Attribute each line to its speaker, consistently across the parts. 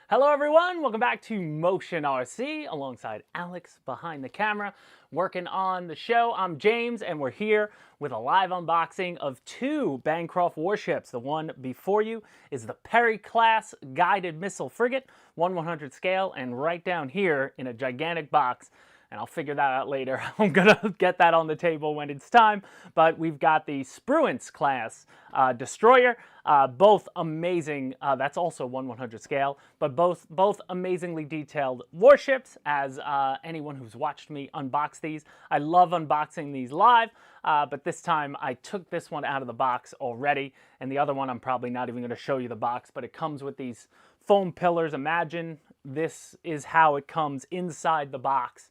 Speaker 1: Hello everyone, welcome back to Motion RC alongside Alex behind the camera working on the show. I'm James and we're here with a live unboxing of two Bancroft warships. The one before you is the Spruance-Class guided missile frigate, 1/100 scale, and right down here in a gigantic box, and I'll figure that out later. I'm gonna get that on the table when it's time, but we've got the Spruance-Class destroyer. Both amazing, that's also 1/100 scale, but both amazingly detailed warships, as anyone who's watched me unbox these. I love unboxing these live, but this time I took this one out of the box already, and the other one I'm probably not even going to show you the box, but it comes with these foam pillars. Imagine this is how it comes inside the box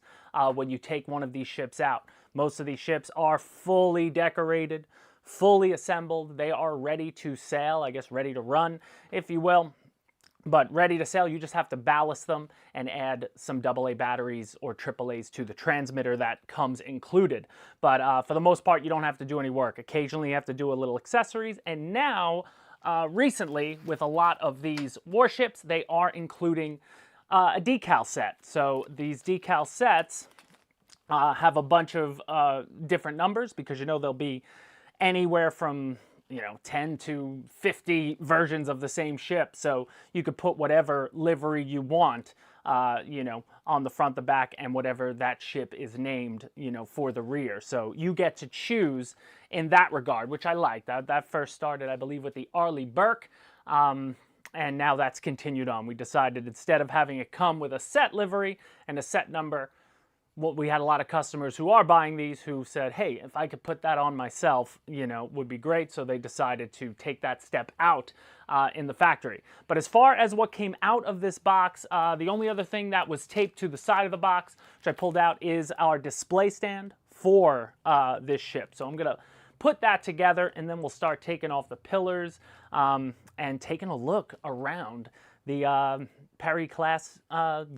Speaker 1: when you take one of these ships out. Most of these ships are fully decorated, fully assembled. They are ready to sail, I guess ready to run, if you will. But ready to sail, you just have to ballast them and add some AA batteries or AAAs to the transmitter that comes included. But for the most part, you don't have to do any work. Occasionally, you have to do a little accessories. And now, recently, with a lot of these warships, they are including a decal set. So these decal sets have a bunch of different numbers because, you know, there'll be anywhere from 10 to 50 versions of the same ship. So you could put whatever livery you want, on the front, the back, and whatever that ship is named, for the rear. So you get to choose in that regard, which I like. That first started, I believe, with the Arleigh Burke. And now that's continued on. We decided instead of having it come with a set livery and a set number, we had a lot of customers who are buying these who said, hey, if I could put that on myself, would be great. So they decided to take that step out in the factory. But as far as what came out of this box, the only other thing that was taped to the side of the box, which I pulled out, is our display stand for this ship. So I'm going to put that together, and then we'll start taking off the pillars and taking a look around the Spruance-Class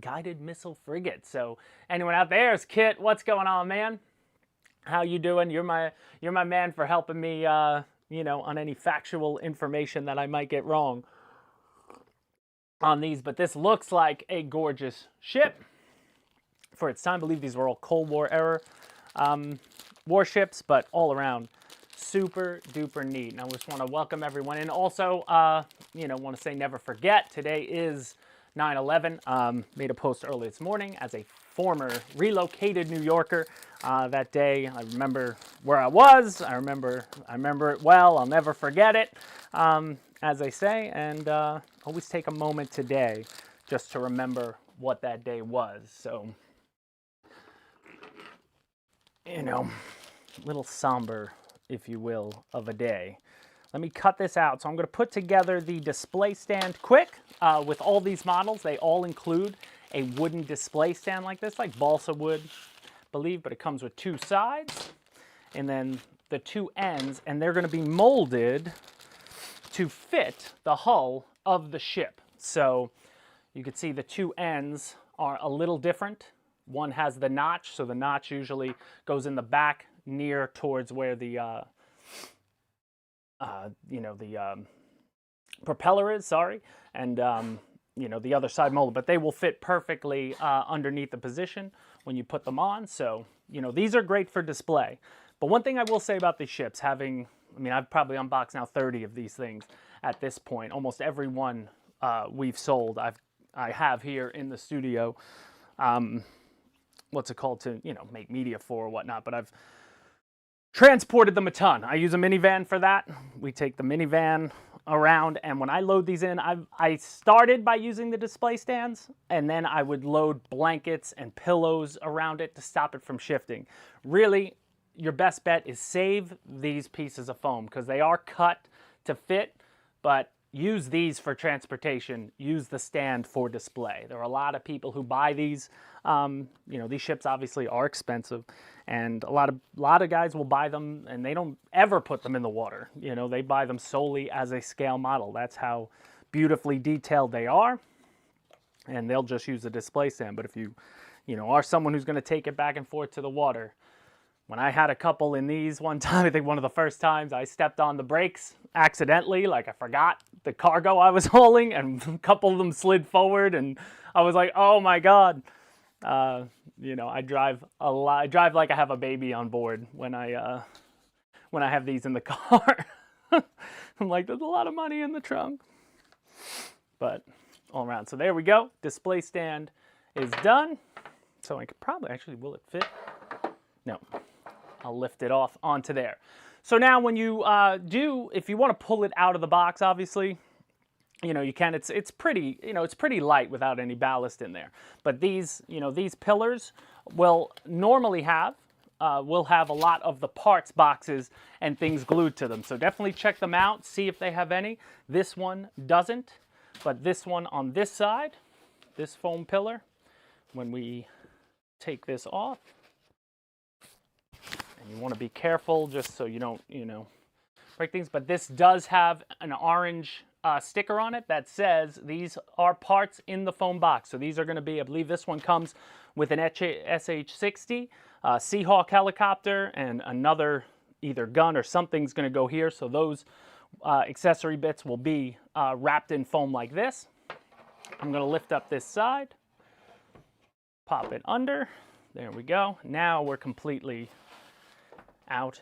Speaker 1: guided missile frigate. So anyone out there is Kit, what's going on, man? How you doing? You're my man for helping me, on any factual information that I might get wrong on these. But this looks like a gorgeous ship for its time. I believe these were all Cold War era warships, but all around super duper neat. And I just want to welcome everyone. And also, want to say never forget, today is 9/11. Made a post early this morning as a former relocated New Yorker. That day, I remember where I was. I remember it well. I'll never forget it, as they say. And always take a moment today just to remember what that day was. So, little somber, if you will, of a day. Let me cut this out. So I'm going to put together the display stand quick. With all these models, they all include a wooden display stand like this, like balsa wood, I believe, but it comes with two sides and then the two ends, and they're going to be molded to fit the hull of the ship. So you can see the two ends are a little different. One has the notch, so the notch usually goes in the back near towards where the propeller is, and the other side molded, but they will fit perfectly underneath the position when you put them on. So, these are great for display. But one thing I will say about these ships, I've probably unboxed now 30 of these things at this point. Almost every one we've sold, I have here in the studio. What's it called, to make media for or whatnot, but I've transported them a ton. I use a minivan for that. We take the minivan around, and when I load these in, I started by using the display stands, and then I would load blankets and pillows around it to stop it from shifting. Really, your best bet is save these pieces of foam because they are cut to fit, but use these for transportation. Use the stand for display. There are a lot of people who buy these. These ships obviously are expensive, and a lot of guys will buy them and they don't ever put them in the water. They buy them solely as a scale model. That's how beautifully detailed they are, and they'll just use a display stand. But if you, are someone who's going to take it back and forth to the water, When I had a couple in these one time, I think one of the first times I stepped on the brakes accidentally, like I forgot the cargo I was hauling, and a couple of them slid forward, and I was like, oh my God. You know, I drive a lot. I drive like I have a baby on board when I have these in the car. I'm like, there's a lot of money in the trunk. But all around. So there we go. Display stand is done. So I could probably, actually, will it fit? No. I'll lift it off onto there. So now when you if you want to pull it out of the box, obviously, you know, you can. It's pretty, you know, it's pretty light without any ballast in there. But these, you know, these pillars will normally have, will have a lot of the parts boxes and things glued to them. So definitely check them out, see if they have any. This one doesn't, but this one on this side, this foam pillar, when we take this off, and you want to be careful just so you don't, you know, break things. But this does have an orange sticker on it that says these are parts in the foam box. So these are going to be, I believe this one comes with an SH-60 Seahawk helicopter, and another either gun or something's going to go here. So those accessory bits will be wrapped in foam like this. I'm going to lift up this side, pop it under. There we go. Now we're completely out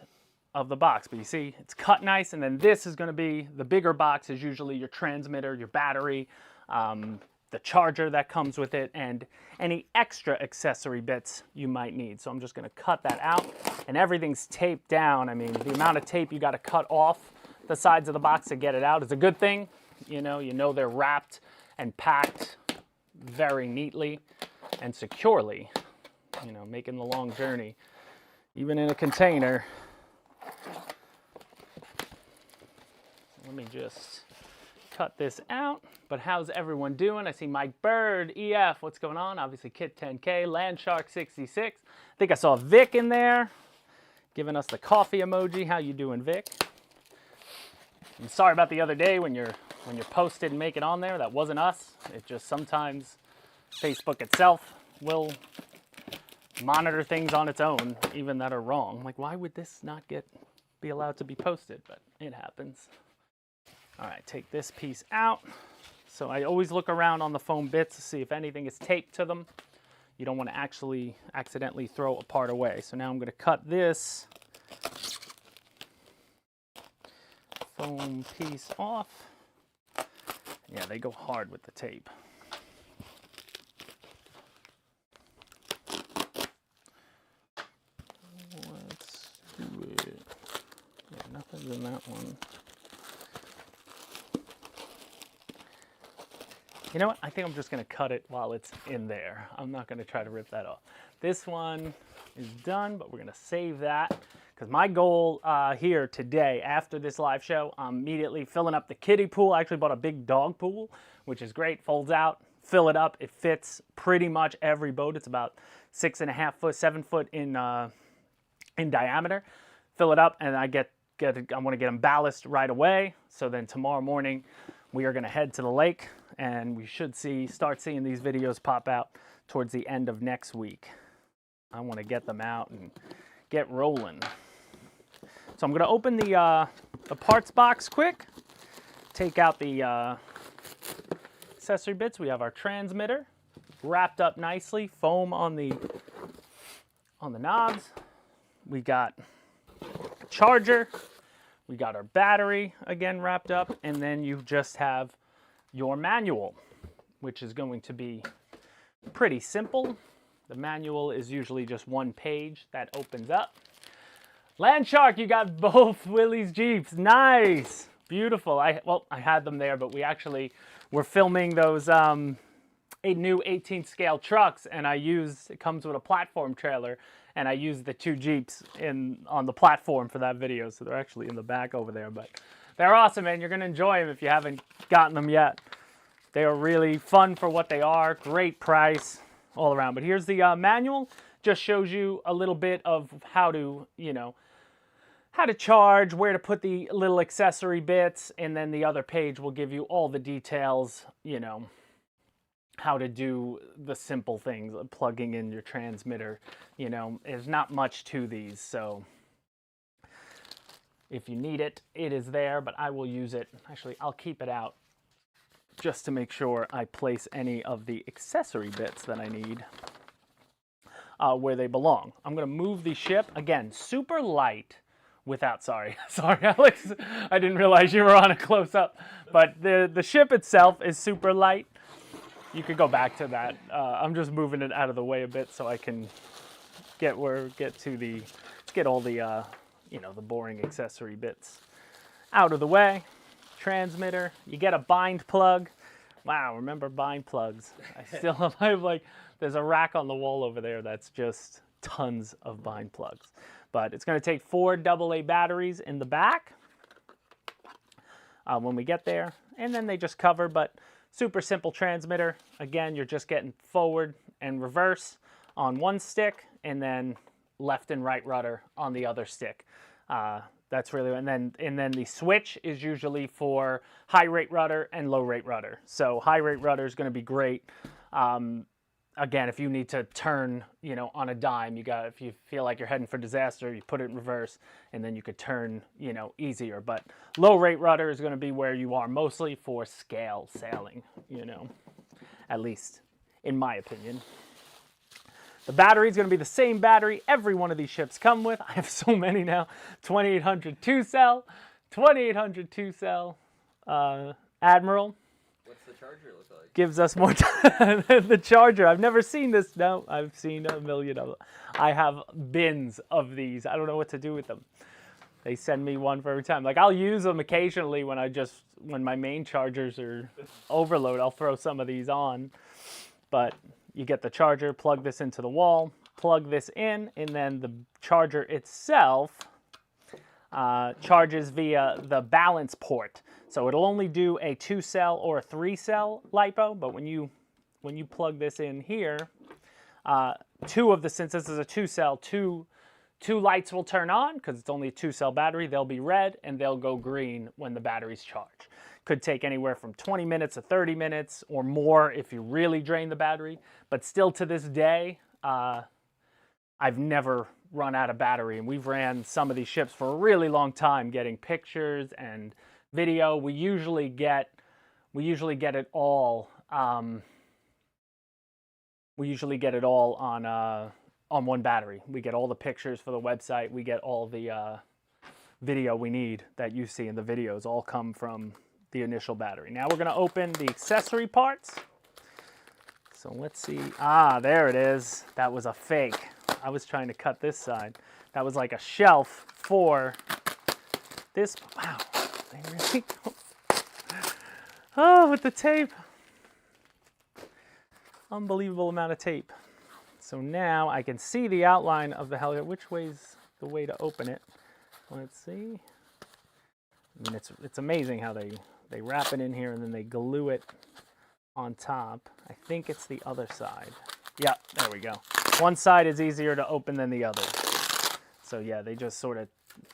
Speaker 1: of the box, but you see it's cut nice. And then this is going to be, the bigger box is usually your transmitter, your battery, the charger that comes with it, and any extra accessory bits you might need. So I'm just going to cut that out, and everything's taped down. I mean, the amount of tape you got to cut off the sides of the box to get it out is a good thing. You know they're wrapped and packed very neatly and securely, you know, making the long journey even in a container. Let me just cut this out. But how's everyone doing? I see Mike Bird, EF, what's going on? Obviously Kit 10K, Landshark 66. I think I saw Vic in there giving us the coffee emoji. How you doing, Vic? I'm sorry about the other day when you're posted and make it on there. That wasn't us. It just sometimes Facebook itself will monitor things on its own, even that are wrong. Like, why would this not be allowed to be posted? But it happens. All right, take this piece out. So I always look around on the foam bits to see if anything is taped to them. You don't want to actually accidentally throw a part away. So now I'm going to cut this foam piece off. Yeah, they go hard with the tape. Let's do it. Yeah, nothing's in that one. You know what? I think I'm just going to cut it while it's in there. I'm not going to try to rip that off. This one is done, but we're going to save that. Because my goal here today, after this live show, I'm immediately filling up the kiddie pool. I actually bought a big dog pool, which is great. Folds out, fill it up. It fits pretty much every boat. It's about 6.5 foot, 7 foot in diameter. Fill it up, and I want to get them ballast right away. So then tomorrow morning, we are going to head to the lake, and we should start seeing these videos pop out towards the end of next week. I want to get them out and get rolling. So I'm going to open the parts box quick, take out the accessory bits. We have our transmitter wrapped up nicely, foam on the knobs. We got a charger. We got our battery again wrapped up, and then you just have your manual, which is going to be pretty simple. The manual is usually just one page that opens up. Landshark, you got both Willie's Jeeps. Nice. Beautiful. I had them there, but we actually were filming those new 18th scale trucks, and it comes with a platform trailer, and I used the two Jeeps on the platform for that video, so they're actually in the back over there. But they're awesome, man. You're going to enjoy them if you haven't gotten them yet. They are really fun for what they are. Great price all around. But here's the manual. Just shows you a little bit of how to, how to charge, where to put the little accessory bits, and then the other page will give you all the details, how to do the simple things, like plugging in your transmitter. You know, there's not much to these, so if you need it, it is there, but I will use it. Actually, I'll keep it out just to make sure I place any of the accessory bits that I need where they belong. I'm going to move the ship, again, super light without, sorry, Alex, I didn't realize you were on a close-up, but the ship itself is super light. You could go back to that. I'm just moving it out of the way a bit so I can get all the, you know, the boring accessory bits out of the way. Transmitter, you get a bind plug. Wow, remember bind plugs. I still have like, there's a rack on the wall over there that's just tons of bind plugs. But it's going to take 4 AA batteries in the back when we get there. And then they just cover, but super simple transmitter. Again, you're just getting forward and reverse on one stick, and then left and right rudder on the other stick. That's really, and then the switch is usually for high rate rudder and low rate rudder. So high rate rudder is going to be great. Again, if you need to turn, you know, on a dime, if you feel like you're heading for disaster, you put it in reverse, and then you could turn, you know, easier. But low rate rudder is going to be where you are mostly for scale sailing, you know, at least in my opinion. The battery is going to be the same battery every one of these ships come with. I have so many now. 2800 2-cell, 2800 2-cell Admiral.
Speaker 2: What's the charger look like?
Speaker 1: Gives us more time. The charger, I've never seen this. No, I've seen a million of them. I have bins of these. I don't know what to do with them. They send me one for every time. Like, I'll use them occasionally when my main chargers are overload. I'll throw some of these on. But you get the charger, plug this into the wall, plug this in, and then the charger itself charges via the balance port. So it'll only do a 2-cell or a 3-cell LiPo, but when you plug this in here, since this is a 2-cell, two lights will turn on because it's only a 2-cell battery. They'll be red and they'll go green when the battery's charged. Could take anywhere from 20 minutes to 30 minutes or more if you really drain the battery. But still to this day, I've never run out of battery. And we've ran some of these ships for a really long time getting pictures and video. We usually get it all. We usually get it all on one battery. We get all the pictures for the website. We get all the video we need that you see in the videos all come from the initial battery. Now we're going to open the accessory parts. So let's see. Ah, there it is. That was a fake. I was trying to cut this side. That was like a shelf for this. Wow. They really go. Oh, with the tape. Unbelievable amount of tape. So now I can see the outline of the helicopter. Which way's the way to open it? Let's see. I mean, it's amazing how they wrap it in here and then they glue it on top. I think it's the other side. Yeah, there we go. One side is easier to open than the other. So yeah, they just sort of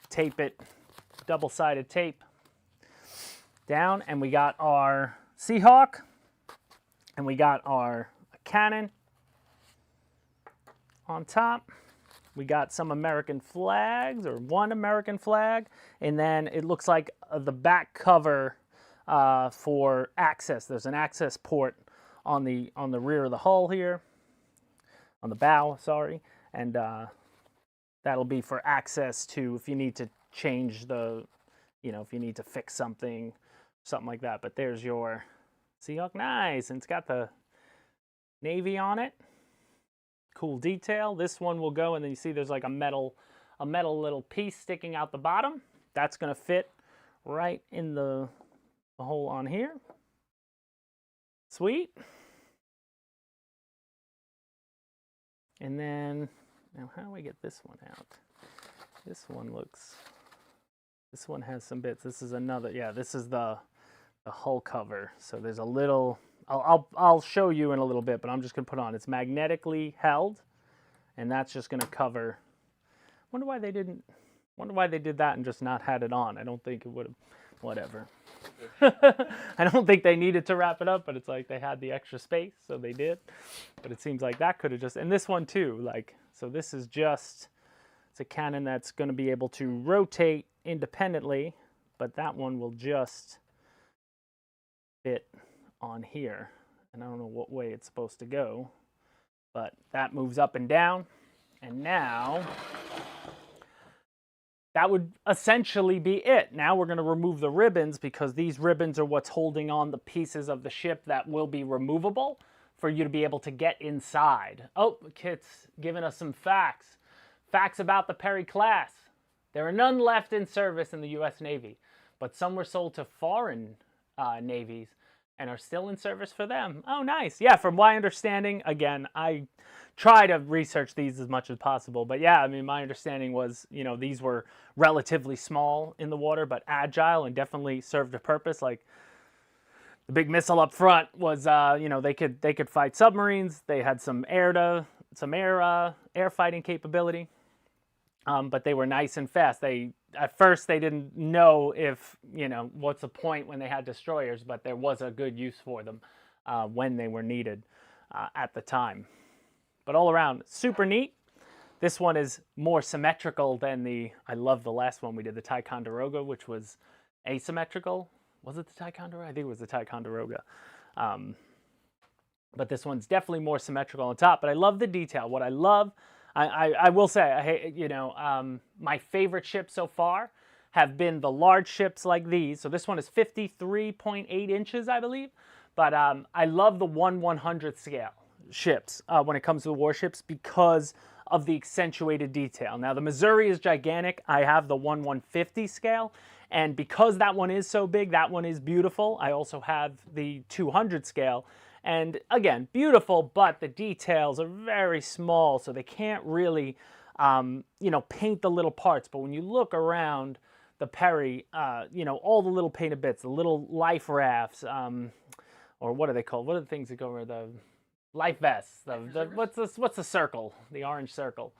Speaker 1: tape it, double-sided tape down, and we got our Seahawk, and we got our cannon on top. We got some American flags, or one American flag, and then it looks like the back cover for access. There's an access port on the rear of the hull here, on the bow, sorry, and that'll be for access to if you need to change the, if you need to fix something like that. But there's your Seahawk, nice, and it's got the Navy on it. Cool detail. This one will go, and then you see there's like a metal little piece sticking out the bottom. That's going to fit right in the hole on here. Sweet. And then, now how do we get this one out? This one has some bits. This is another, yeah, this is the hull cover. So there's a little, I'll show you in a little bit, but I'm just going to put on. It's magnetically held, and that's just going to cover. Wonder why they did that and just not had it on. I don't think it would have. whatever. I don't think they needed to wrap it up, but it's like they had the extra space, so they did. But it seems like that could have just, and this one too, like, so this is just, it's a cannon that's going to be able to rotate independently, but that one will just fit on here. And I don't know what way it's supposed to go, but that moves up and down. And now that would essentially be it. Now we're going to remove the ribbons, because these ribbons are what's holding on the pieces of the ship that will be removable for you to be able to get inside. Oh, Kit's giving us some facts. Facts about the Perry class. There are none left in service in the U.S. Navy, but some were sold to foreign navies and are still in service for them. Oh, nice. Yeah, from my understanding, again, I try to research these as much as possible. But yeah, I mean, my understanding was, you know, these were relatively small in the water, but agile and definitely served a purpose. Like the big missile up front was, you know, they could fight submarines. They had some air fighting capability, but they were nice and fast. At first they didn't know if, you know, what's the point when they had destroyers, but there was a good use for them when they were needed at the time. But all around, super neat. This one is more symmetrical than I love the last one we did, the Ticonderoga, which was asymmetrical. Was it the Ticonderoga? I think it was the Ticonderoga. But this one's definitely more symmetrical on top. But I love the detail. What I love, I will say, you know, my favorite ships so far have been the large ships like these. So this one is 53.8 inches, I believe. But I love the 1/100th scale ships when it comes to the warships because of the accentuated detail. Now, the Missouri is gigantic. I have the 1/150 scale. And because that one is so big, that one is beautiful. I also have the 200 scale. And again, beautiful, but the details are very small, so they can't really, you know, paint the little parts. But when you look around the Perry, you know, all the little painted bits, the little life rafts, or what are they called? What are the things that go over the life vests? What's the circle? The orange circle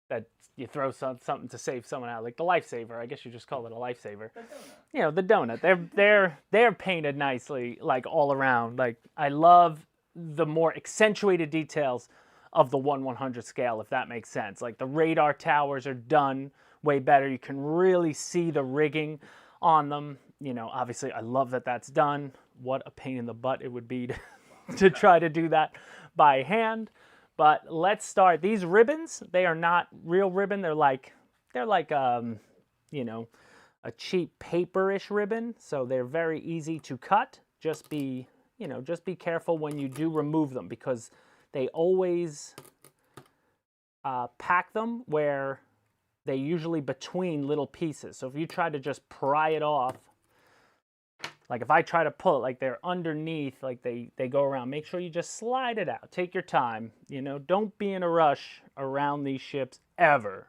Speaker 1: that you throw something to save someone out, like the lifesaver. I guess you just call it a lifesaver.
Speaker 2: The donut.
Speaker 1: You know, the donut. They're painted nicely, like all around. Like I love the more accentuated details of the 1/100 scale, if that makes sense. Like the radar towers are done way better. You can really see the rigging on them. You know, obviously, I love that that's done. What a pain in the butt it would be to try to do that by hand. But let's start. These ribbons, they are not real ribbon. They're like you know, a cheap paper-ish ribbon. So they're very easy to cut. Just be careful when you do remove them, because they always pack them where they usually between little pieces. So if you try to just pry it off, like if I try to pull it, like they're underneath, like they go around, make sure you just slide it out. Take your time, you know, don't be in a rush around these ships ever.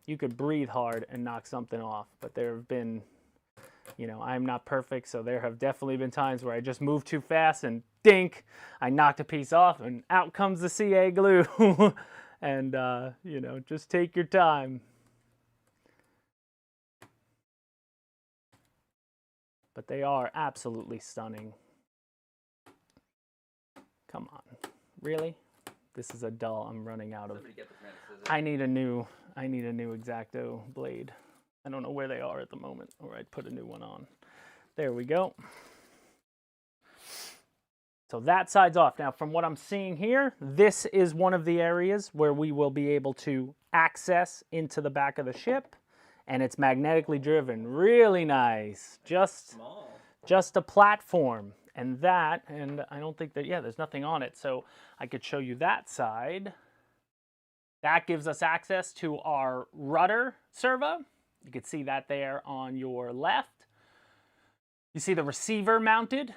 Speaker 1: You could breathe hard and knock something off, but there have been, you know, I'm not perfect, so there have definitely been times where I just moved too fast and dink, I knocked a piece off and out comes the CA glue. And, you know, just take your time. But they are absolutely stunning. Come on, really? This is a dull. I'm running out of. I need a new X-Acto blade. I don't know where they are at the moment, or I'd put a new one on. There we go. So that side's off. Now, from what I'm seeing here, this is one of the areas where we will be able to access into the back of the ship. And it's magnetically driven. Really nice. Just a platform. And I don't think that, yeah, there's nothing on it. So I could show you that side. That gives us access to our rudder servo. You can see that there on your left. You see the receiver mounted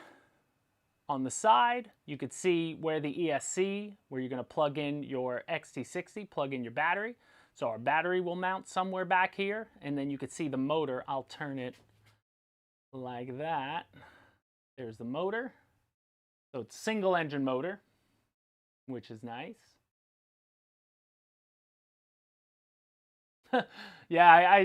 Speaker 1: on the side. You could see where the ESC, where you're going to plug in your XT60, plug in your battery. So our battery will mount somewhere back here, and then you can see the motor. I'll turn it like that. There's the motor. So it's single engine motor, which is nice. Yeah,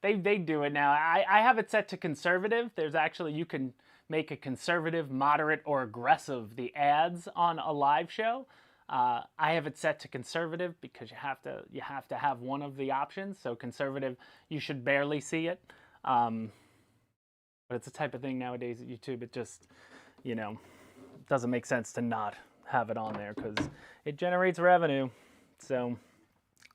Speaker 1: They do it now. I have it set to conservative. There's actually, you can make a conservative, moderate, or aggressive the ads on a live show. I have it set to conservative because you have to have one of the options. So conservative, you should barely see it. But it's the type of thing nowadays at YouTube, it just, you know, doesn't make sense to not have it on there because it generates revenue. So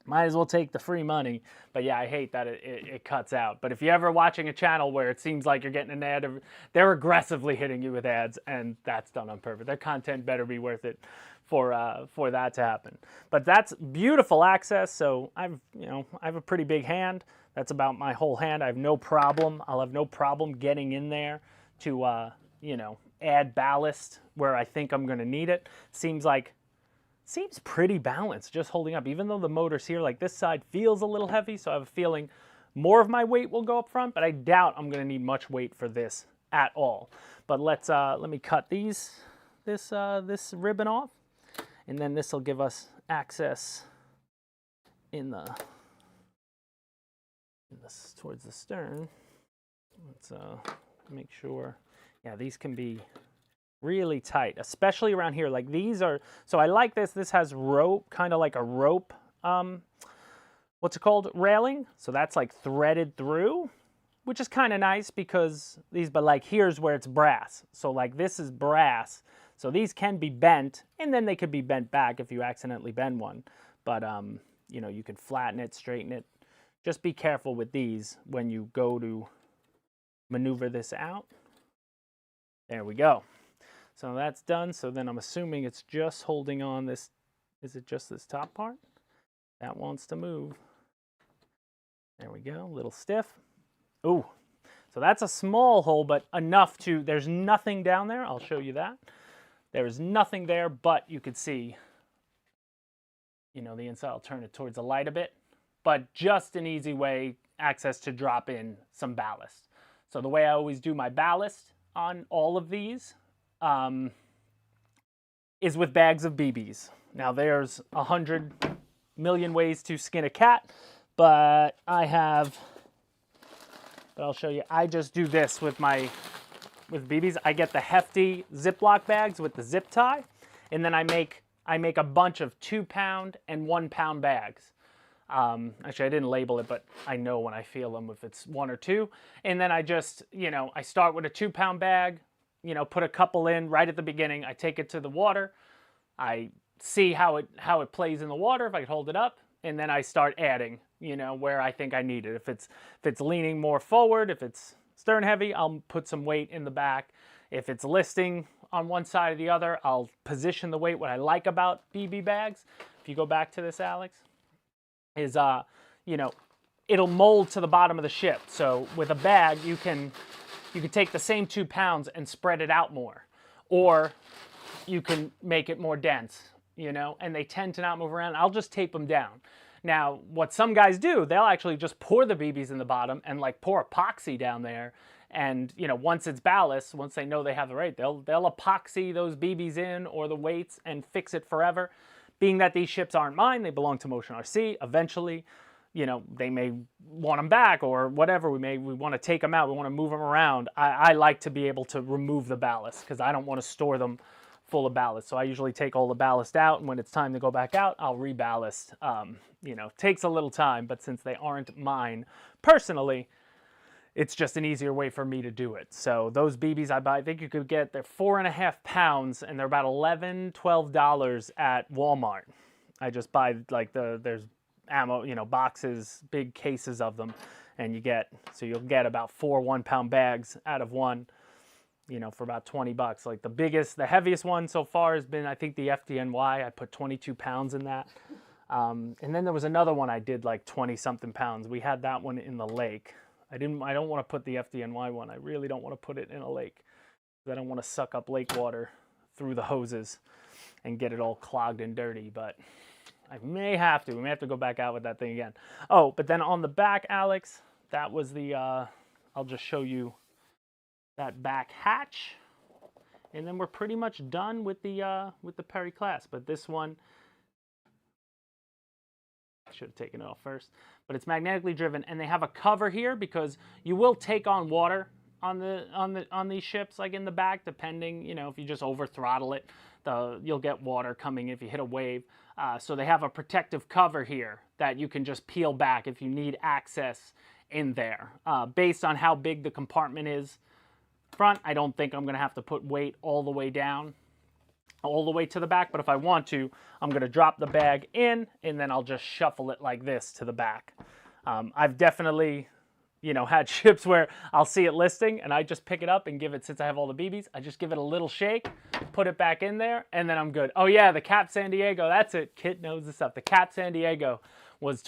Speaker 1: might as well take the free money. But yeah, I hate that it cuts out. But if you're ever watching a channel where it seems like you're getting an ad, they're aggressively hitting you with ads, and that's done on purpose. Their content better be worth it for that to happen. But that's beautiful access. So I have a pretty big hand. That's about my whole hand. I have no problem. I'll have no problem getting in there to add ballast where I think I'm going to need it. Seems pretty balanced, just holding up. Even though the motor's here, like this side feels a little heavy, so I have a feeling more of my weight will go up front, but I doubt I'm going to need much weight for this at all. But let me cut this ribbon off, and then this will give us access towards the stern. Let's make sure. Yeah, these can be really tight, especially around here. Like these are, so I like this. This has rope, kind of like a rope, what's it called? Railing. So that's like threaded through, which is kind of nice because but like here's where it's brass. So like this is brass. So these can be bent, and then they could be bent back if you accidentally bend one. But, you can flatten it, straighten it. Just be careful with these when you go to maneuver this out. There we go. So that's done. So then I'm assuming it's just holding on this. Is it just this top part? That wants to move. There we go, a little stiff. Ooh, so that's a small hole, but enough to, there's nothing down there. I'll show you that. There is nothing there, but you could see, the inside. I'll turn it towards the light a bit, but just an easy way, access to drop in some ballast. So the way I always do my ballast on all of these is with bags of BBs. Now there's 100 million ways to skin a cat, but I'll show you. I just do this with BBs. I get the hefty Ziploc bags with the zip tie, and then I make a bunch of 2-pound and 1-pound bags. Actually, I didn't label it, but I know when I feel them if it's 1 or 2. And then I just, I start with a 2-pound bag, put a couple in right at the beginning. I take it to the water. I see how it plays in the water, if I can hold it up, and then I start adding, where I think I need it. If it's leaning more forward, if it's stern heavy, I'll put some weight in the back. If it's listing on one side or the other, I'll position the weight. What I like about BB bags, if you go back to this, Alex, is it'll mold to the bottom of the ship. So with a bag, you can take the same 2 pounds and spread it out more, or you can make it more dense, and they tend to not move around. I'll just tape them down. Now, what some guys do, they'll actually just pour the BBs in the bottom and like pour epoxy down there. And, once it's ballast, once they know they have the rate, they'll epoxy those BBs in or the weights and fix it forever. Being that these ships aren't mine, they belong to Motion RC. Eventually, they may want them back or whatever. We want to take them out. We want to move them around. I like to be able to remove the ballast because I don't want to store them full of ballast. So I usually take all the ballast out, and when it's time to go back out, I'll reballast. Takes a little time, but since they aren't mine personally, it's just an easier way for me to do it. So those BBs I buy, I think you could get, they're 4.5 pounds, and they're about $11, $12 at Walmart. I just buy there's ammo, boxes, big cases of them, and you'll get about 4 1-pound bags out of one, for about $20. Like the heaviest one so far has been, I think, the FDNY. I put 22 pounds in that. And then there was another one I did like 20-something pounds. We had that one in the lake. I don't want to put the FDNY one. I really don't want to put it in a lake. I don't want to suck up lake water through the hoses and get it all clogged and dirty, but I may have to. We may have to go back out with that thing again. Oh, but then on the back, Alex, that was the, I'll just show you that back hatch. And then we're pretty much done with the Perry class. But this one, Should have taken it off first. But it's magnetically driven, and they have a cover here because you will take on water on these ships, like in the back, depending, you know, if you just over throttle it, you'll get water coming if you hit a wave. So they have a protective cover here that you can just peel back if you need access in there. Based on how big the compartment is front, I don't think I'm going to have to put weight all the way down, all the way to the back, but if I want to, I'm going to drop the bag in and then I'll just shuffle it like this to the back. I've definitely, you know, had ships where I'll see it listing and I just pick it up and give it, since I have all the BBs, I just give it a little shake, put it back in there, and then I'm good. Oh yeah, the Cap San Diego, that's it. Kit knows this stuff. The Cap San Diego was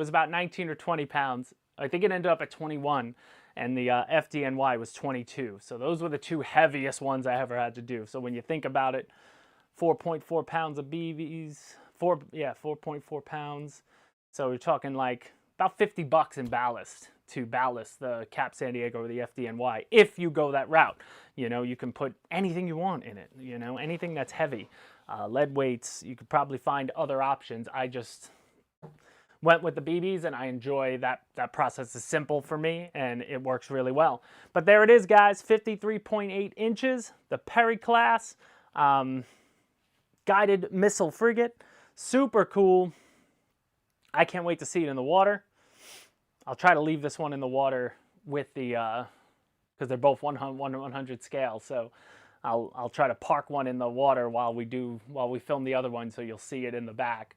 Speaker 1: about 19 or 20 pounds. I think it ended up at 21, and the FDNY was 22. So those were the two heaviest ones I ever had to do. So when you think about it, 4.4 pounds of BBs, 4.4 pounds. So we're talking like about $50 in ballast to ballast the Cap San Diego or the FDNY. If you go that route, you know, you can put anything you want in it, you know, anything that's heavy. Lead weights, you could probably find other options. I just went with the BBs and I enjoy that process. Is simple for me and it works really well. But there it is, guys, 53.8 inches, the Perry class. Guided missile frigate, super cool. I can't wait to see it in the water. I'll try to leave this one in the water with the, because they're both 100 scale, so I'll try to park one in the water while we film the other one, so you'll see it in the back.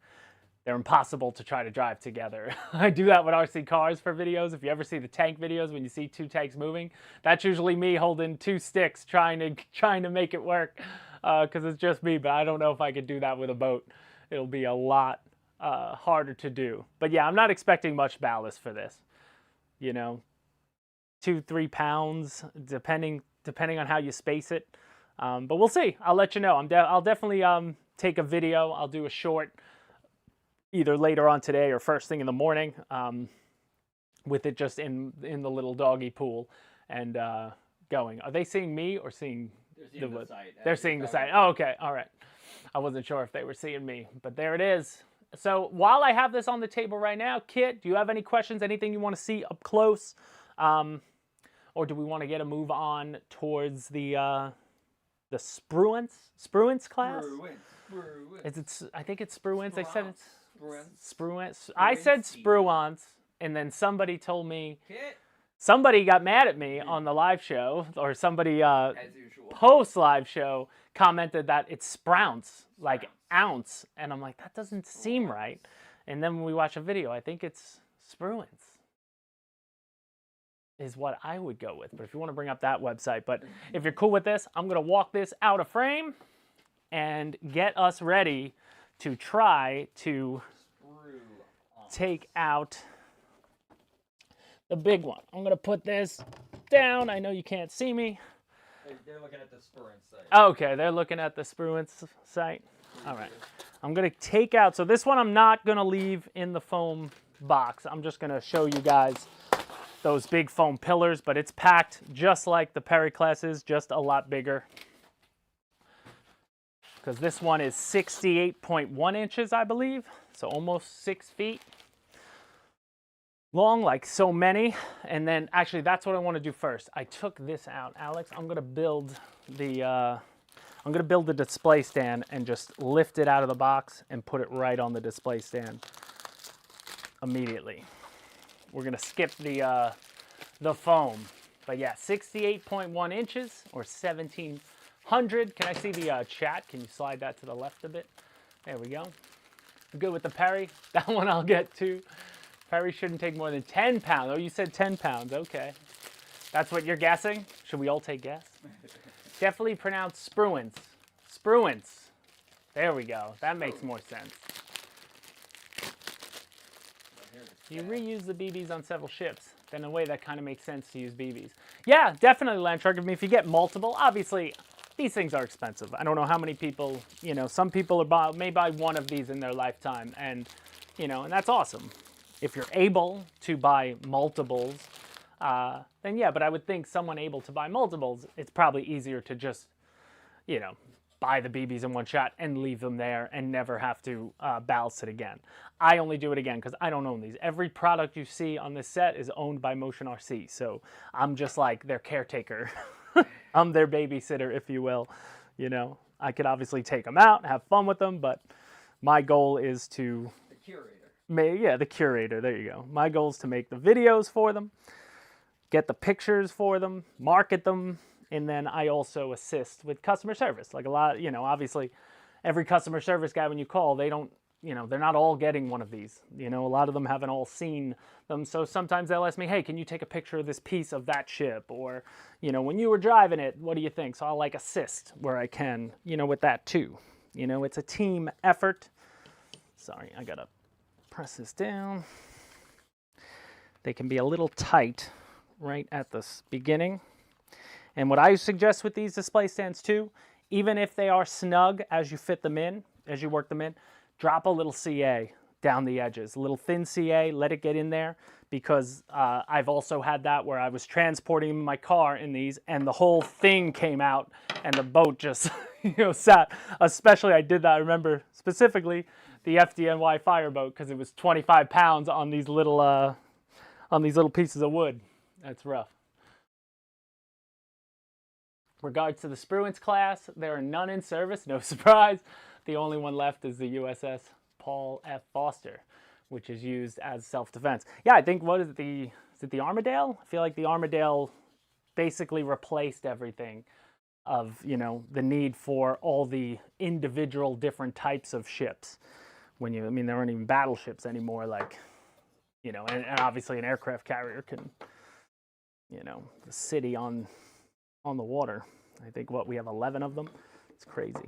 Speaker 1: They're impossible to try to drive together. I do that with RC cars for videos. If you ever see the tank videos, when you see two tanks moving, that's usually me holding two sticks trying to make it work, because it's just me, but I don't know if I could do that with a boat. It'll be a lot harder to do. But yeah, I'm not expecting much ballast for this. You know, 2-3 pounds, depending on how you space it. But we'll see. I'll let you know. I'll definitely take a video. I'll do a short, either later on today or first thing in the morning, with it just in the little doggy pool and going. Are they seeing me or seeing? They're seeing the site. They're seeing the site. Oh, okay. All right. I wasn't sure if they were seeing me, but there it is. So while I have this on the table right now, Kit, do you have any questions? Anything you want to see up close? Or do we want to get a move on towards the Spruance-Class? I think it's Spruance. I said it's Spruance. I said Spruance, and then somebody told me. Kit. Somebody got mad at me on the live show, or somebody post live show commented that it's Sprounced, like ounce, and I'm like, that doesn't seem right. And then when we watch a video, I think it's Spruance is what I would go with. But if you want to bring up that website, but if you're cool with this, I'm gonna walk this out of frame and get us ready to try to take out the big one. I'm going to put this down. I know you can't see me.
Speaker 2: They're looking at the Spruance site.
Speaker 1: Okay, they're looking at the Spruance site. All right. I'm going to take out, so this one I'm not going to leave in the foam box. I'm just going to show you guys those big foam pillars, but it's packed just like the Perry class is, just a lot bigger. Because this one is 68.1 inches, I believe, so almost 6 feet long, like so many. And then actually that's what I want to do first. I took this out, Alex. I'm going to build the display stand and just lift it out of the box and put it right on the display stand immediately. We're going to skip the foam. But yeah, 68.1 inches or 1,700. Can I see the chat? Can you slide that to the left a bit? There we go. I'm good with the Perry. That one I'll get to. Perry shouldn't take more than 10 pounds. Oh, you said 10 pounds. Okay. That's what you're guessing? Should we all take guess? Definitely pronounced Spruance. Spruance. There we go. That makes more sense. You reuse the BBs on several ships. Then in a way that kind of makes sense to use BBs. Yeah, definitely, Landshark. I mean, if you get multiple, obviously these things are expensive. I don't know how many people, you know, some people may buy one of these in their lifetime, and, you know, and that's awesome. If you're able to buy multiples, then yeah, but I would think someone able to buy multiples, it's probably easier to just, you know, buy the BBs in one shot and leave them there and never have to ballast it again. I only do it again because I don't own these. Every product you see on this set is owned by Motion RC, so I'm just like their caretaker. I'm their babysitter, if you will. You know, I could obviously take them out, have fun with them, but my goal is to...
Speaker 2: The curator.
Speaker 1: Yeah, the curator, there you go. My goal is to make the videos for them, get the pictures for them, market them, and then I also assist with customer service. Like a lot, you know, obviously every customer service guy when you call, they don't, you know, they're not all getting one of these. You know, a lot of them haven't all seen them. So sometimes they'll ask me, hey, can you take a picture of this piece of that ship? Or, you know, when you were driving it, what do you think? So I'll like assist where I can, you know, with that too. You know, it's a team effort. Sorry, I gotta press this down. They can be a little tight right at the beginning. And what I suggest with these display stands too, even if they are snug as you fit them in, as you work them in, drop a little CA down the edges, a little thin CA, let it get in there, because I've also had that where I was transporting my car in these and the whole thing came out and the boat just, you know, sat. Especially I did that, I remember specifically the FDNY fireboat because it was 25 pounds on these little pieces of wood. That's rough. Regards to the Spruance-Class, there are none in service, no surprise. The only one left is the USS Paul F. Foster, which is used as self-defense. Yeah, I think, what is it the Armadale? I feel like the Armadale basically replaced everything of, you know, the need for all the individual different types of ships. When you, I mean, there aren't even battleships anymore, like, you know, and obviously an aircraft carrier can, you know, the city on the water. I think we have 11 of them. It's crazy.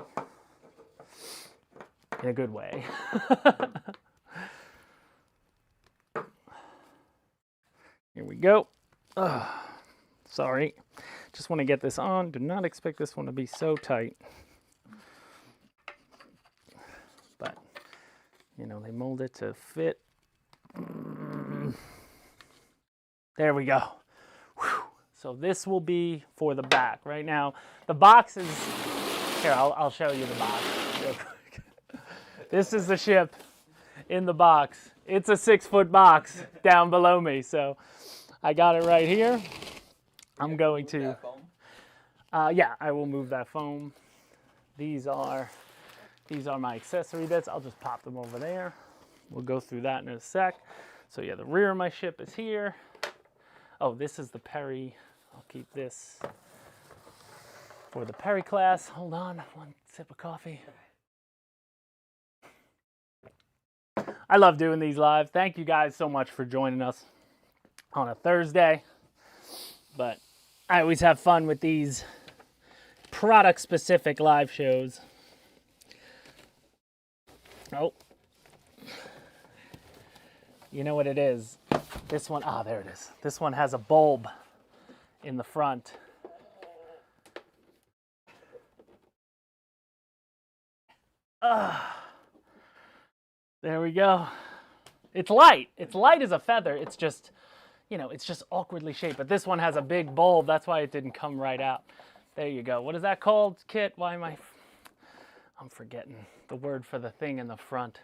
Speaker 1: In a good way. Here we go. Sorry. Just want to get this on. Do not expect this one to be so tight. But, you know, they mold it to fit. There we go. Whew. So this will be for the back. Right now, the box is... Here, I'll show you the box real quick. This is the ship in the box. It's a 6-foot box down below me. So I got it right here. I'm going to... yeah, I will move that foam. These are my accessory bits. I'll just pop them over there. We'll go through that in a sec. So yeah, the rear of my ship is here. Oh, this is the Perry. I'll keep this for the Perry class. Hold on, one sip of coffee. I love doing these live. Thank you guys so much for joining us on a Thursday. But I always have fun with these product-specific live shows. Oh. You know what it is? This one, there it is. This one has a bulb in the front. There we go. It's light. It's light as a feather. It's just, you know, it's just awkwardly shaped. But this one has a big bulb. That's why it didn't come right out. There you go. What is that called, Kit? Why am I'm forgetting the word for the thing in the front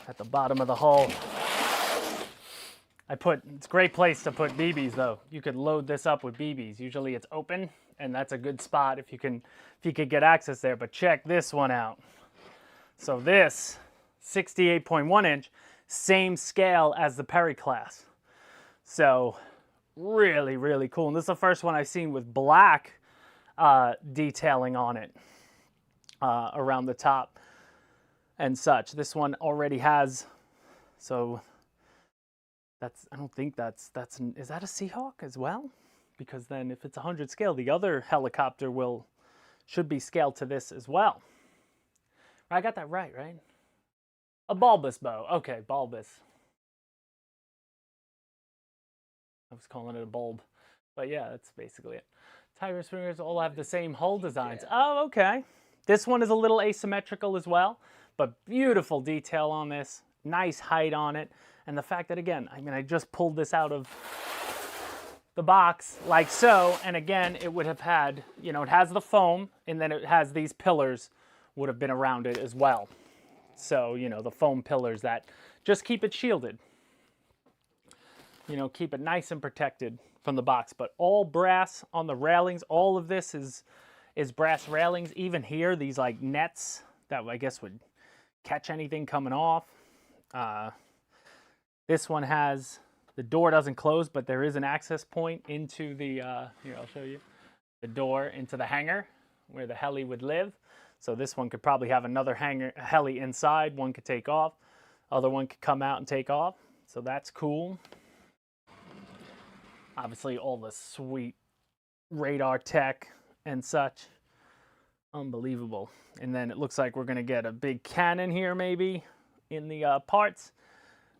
Speaker 1: at the bottom of the hull. It's a great place to put BBs though. You could load this up with BBs. Usually it's open and that's a good spot if you could get access there, but check this one out. So this 68.1 inch, same scale as the Perry class. So really, really cool. And this is the first one I've seen with black detailing on it around the top and such. This one already has, so I don't think is that a Seahawk as well? Because then if it's 100 scale, the other helicopter should be scaled to this as well. I got that right? A bulbous bow. Okay, bulbous. I was calling it a bulb. But yeah, that's basically it. Tiger Springers all have the same hull designs. Yeah. Oh, okay. This one is a little asymmetrical as well, but beautiful detail on this. Nice height on it. And the fact that, again, I mean, I just pulled this out of the box like so, and again, it would have had, you know, it has the foam, and then it has these pillars would have been around it as well. So, you know, the foam pillars that just keep it shielded. You know, keep it nice and protected from the box. But all brass on the railings. All of this is brass railings. Even here, these like nets that I guess would catch anything coming off. This one has, the door doesn't close, but there is an access point into the, here, I'll show you, the door into the hangar where the heli would live. So this one could probably have another heli inside. One could take off. Other one could come out and take off. So that's cool. Obviously all the sweet radar tech and such. Unbelievable. And then it looks like we're going to get a big cannon here maybe in the parts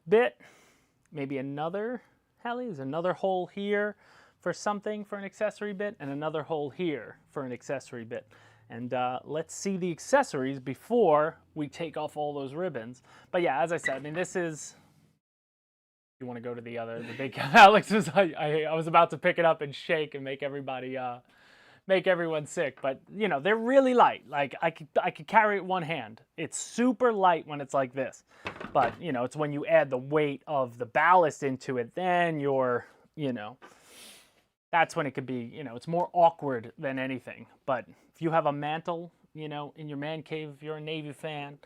Speaker 1: bit. Maybe another heli. There's another hole here for something for an accessory bit, and another hole here for an accessory bit. And let's see the accessories before we take off all those ribbons. But yeah, as I said, I mean, this is, you want to go to the big, Alex was, I was about to pick it up and shake and make everybody, make everyone sick. But you know, they're really light. Like I could carry it one hand. It's super light when it's like this. But you know, it's when you add the weight of the ballast into it, then you're, you know, that's when it could be, you know, it's more awkward than anything. But if you have a mantle, you know, in your man cave, if you're a Navy fan,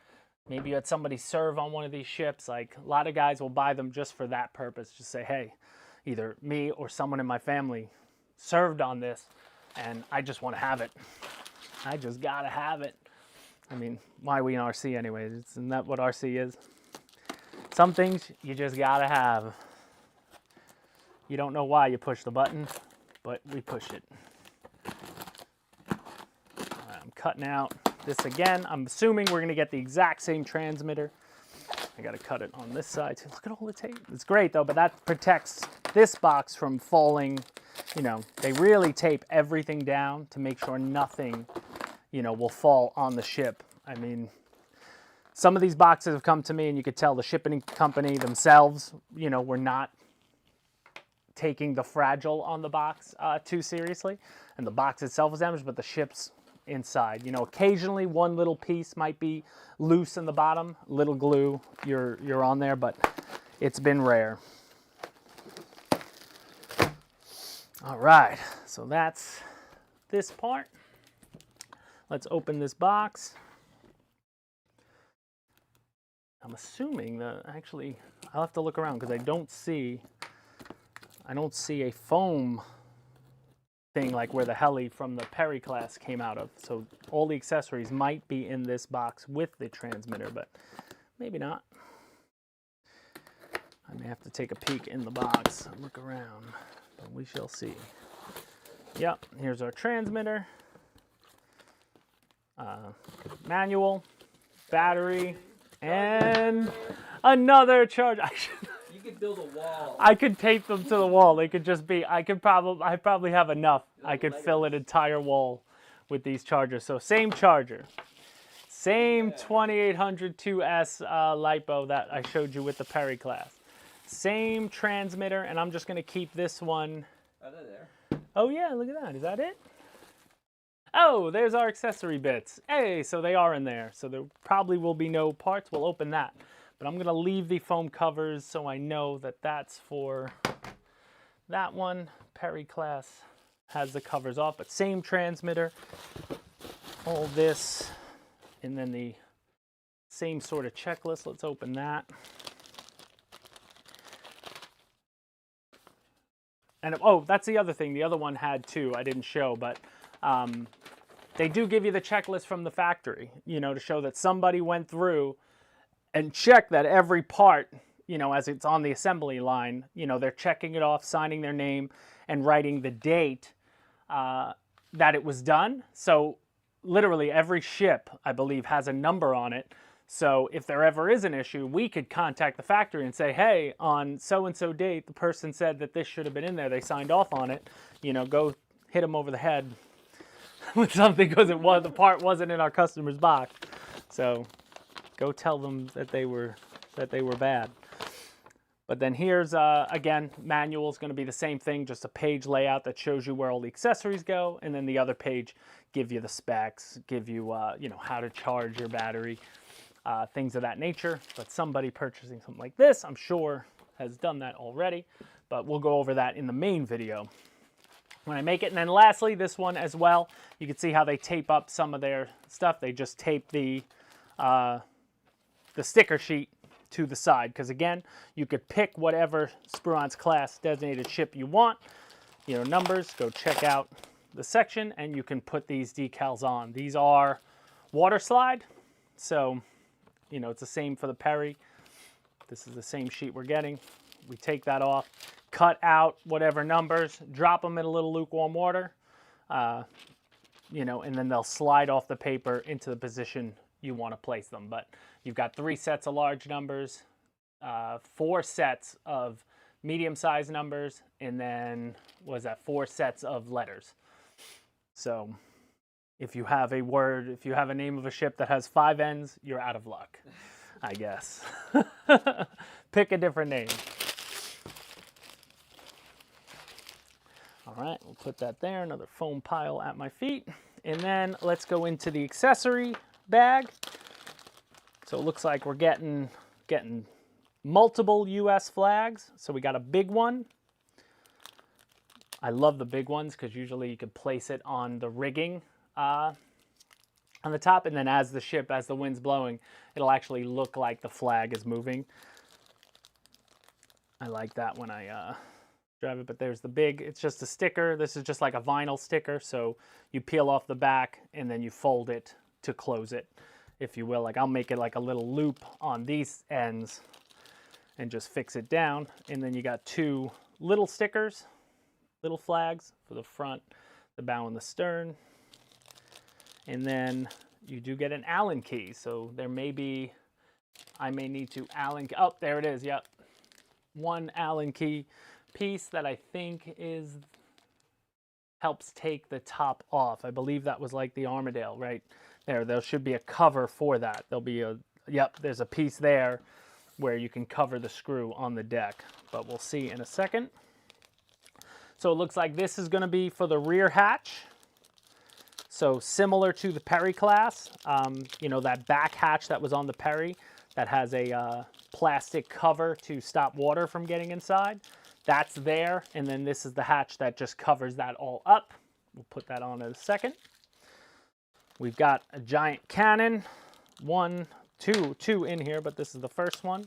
Speaker 1: maybe you had somebody serve on one of these ships, like a lot of guys will buy them just for that purpose. Just say, hey, either me or someone in my family served on this and I just want to have it. I just gotta have it. I mean, why are we in RC anyways? Isn't that what RC is? Some things you just gotta have. You don't know why you push the button, but we push it. I'm cutting out this again. I'm assuming we're gonna get the exact same transmitter. I gotta cut it on this side. Look at all the tape. It's great though, but that protects this box from falling. You know, they really tape everything down to make sure nothing, you know, will fall on the ship. I mean, some of these boxes have come to me and you could tell the shipping company themselves, you know, were not taking the fragile on the box too seriously. And the box itself was damaged, but the ship's inside. You know, occasionally one little piece might be loose in the bottom, little glue, you're on there, but it's been rare. All right, so that's this part. Let's open this box. I'm assuming that actually, I'll have to look around because I don't see a foam thing like where the heli from the Perry class came out of. So all the accessories might be in this box with the transmitter, but maybe not. I may have to take a peek in the box and look around, but we shall see. Yep, here's our transmitter. Manual, battery, and another charge.
Speaker 2: You could build a wall.
Speaker 1: I could tape them to the wall. They could just be, I probably have enough. I could fill an entire wall with these chargers. So same charger. Same 2800 2S LiPo that I showed you with the Perry class. Same transmitter, and I'm just going to keep this one.
Speaker 2: Oh, they're there.
Speaker 1: Oh yeah, look at that. Is that it? Oh, there's our accessory bits. Hey, so they are in there. So there probably will be no parts. We'll open that. But I'm going to leave the foam covers so I know that that's for that one. Perry class has the covers off, but same transmitter. All this, and then the same sort of checklist. Let's open that. And oh, that's the other thing. The other one had two. I didn't show, but they do give you the checklist from the factory, you know, to show that somebody went through and checked that every part, you know, as it's on the assembly line, you know, they're checking it off, signing their name, and writing the date that it was done. So literally every ship, I believe, has a number on it. So if there ever is an issue, we could contact the factory and say, hey, on so-and-so date, the person said that this should have been in there. They signed off on it. You know, go hit them over the head with something because the part wasn't in our customer's box. So go tell them that they were bad. But then here's, again, manual is going to be the same thing, just a page layout that shows you where all the accessories go. And then the other page give you the specs, give you, you know, how to charge your battery, things of that nature. But somebody purchasing something like this, I'm sure, has done that already. But we'll go over that in the main video when I make it. And then lastly, this one as well, you can see how they tape up some of their stuff. They just tape the sticker sheet to the side, because again, you could pick whatever Spruance-Class designated ship you want, you know, numbers, go check out the section, and you can put these decals on. These are water slide, so, you know, it's the same for the Perry. This is the same sheet we're getting. We take that off, cut out whatever numbers, drop them in a little lukewarm water, you know, and then they'll slide off the paper into the position you want to place them. But you've got 3 sets of large numbers, 4 sets of medium-sized numbers, and then, what is that, 4 sets of letters. So if you have a word, if you have a name of a ship that has 5 ends, you're out of luck, I guess. Pick a different name. All right, we'll put that there, another foam pile at my feet. And then let's go into the accessory bag. So it looks like we're getting multiple US flags. So we got a big one. I love the big ones because usually you can place it on the rigging on the top, and then as the wind's blowing, it'll actually look like the flag is moving. I like that when I drive it, but there's the big, it's just a sticker. This is just like a vinyl sticker, so you peel off the back and then you fold it to close it, if you will. Like I'll make it like a little loop on these ends and just fix it down. And then you got 2 little stickers, little flags for the front, the bow, and the stern. And then you do get an Allen key. So there may be, I may need to Allen, oh, there it is, yep. 1 Allen key piece that I think helps take the top off. I believe that was like the Armadale, right? There should be a cover for that. There'll be a, yep, there's a piece there where you can cover the screw on the deck, but we'll see in a second. So it looks like this is going to be for the rear hatch. So similar to the Perry class, you know, that back hatch that was on the Perry that has a plastic cover to stop water from getting inside. That's there, and then this is the hatch that just covers that all up. We'll put that on in a second. We've got a giant cannon, 2 in here, but this is the first one.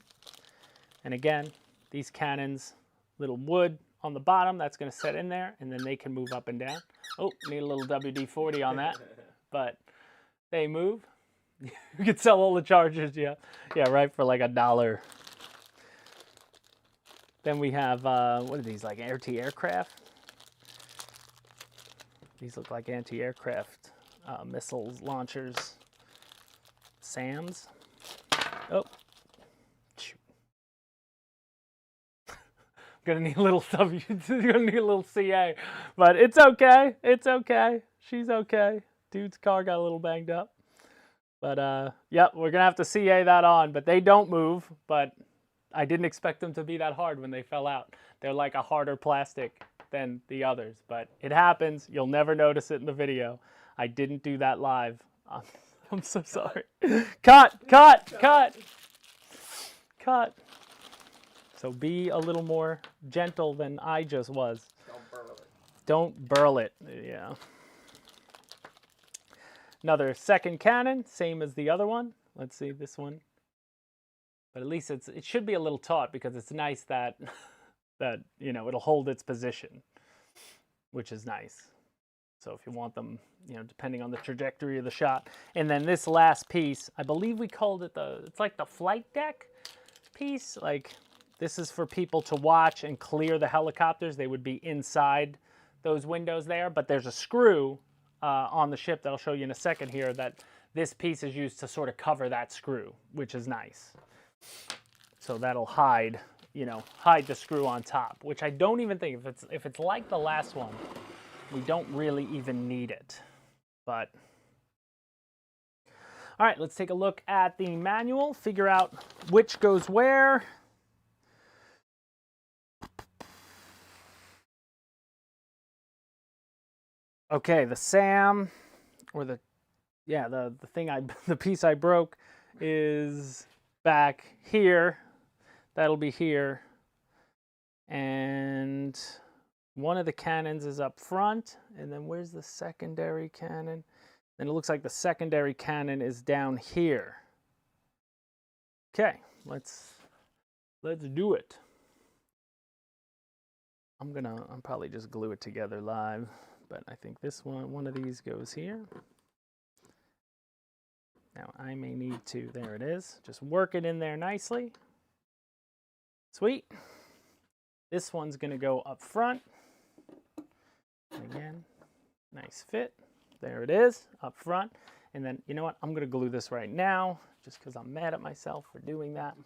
Speaker 1: And again, these cannons, little wood on the bottom, that's going to set in there, and then they can move up and down. Oh, need a little WD-40 on that, but they move. You could sell all the chargers, yeah, right, for like $1. Then we have, what are these, like anti-aircraft? These look like anti-aircraft missiles, launchers, SAMs. Oh, shoot. Gonna need a little gonna need a little CA, but it's okay, it's okay. She's okay. Dude's car got a little banged up. But, yep, we're gonna have to CA that on, but they don't move, but I didn't expect them to be that hard when they fell out. They're like a harder plastic than the others, but it happens. You'll never notice it in the video. I didn't do that live. I'm so sorry. Cut. So be a little more gentle than I just was.
Speaker 2: Don't burl it.
Speaker 1: Don't burl it, yeah. Another second cannon, same as the other one. Let's see this one. But at least it should be a little taut because it's nice that you know, it'll hold its position, which is nice. So if you want them, you know, depending on the trajectory of the shot. And then this last piece, I believe we called it it's like the flight deck piece. Like this is for people to watch and clear the helicopters. They would be inside those windows there, but there's a screw on the ship that I'll show you in a second here that this piece is used to sort of cover that screw, which is nice. So that'll hide, you know, hide the screw on top, which I don't even think, if it's like the last one, we don't really even need it. But all right, let's take a look at the manual, figure out which goes where. Okay, the SAM, or the thing the piece I broke is back here. That'll be here. And one of the cannons is up front, and then where's the secondary cannon? And it looks like the secondary cannon is down here. Okay, let's do it. I'm probably just glue it together live, but I think this one of these goes here. Now I may need to, there it is, just work it in there nicely. Sweet. This one's gonna go up front. Again, nice fit. There it is, up front. And then, you know what, I'm gonna glue this right now, just because I'm mad at myself for doing that.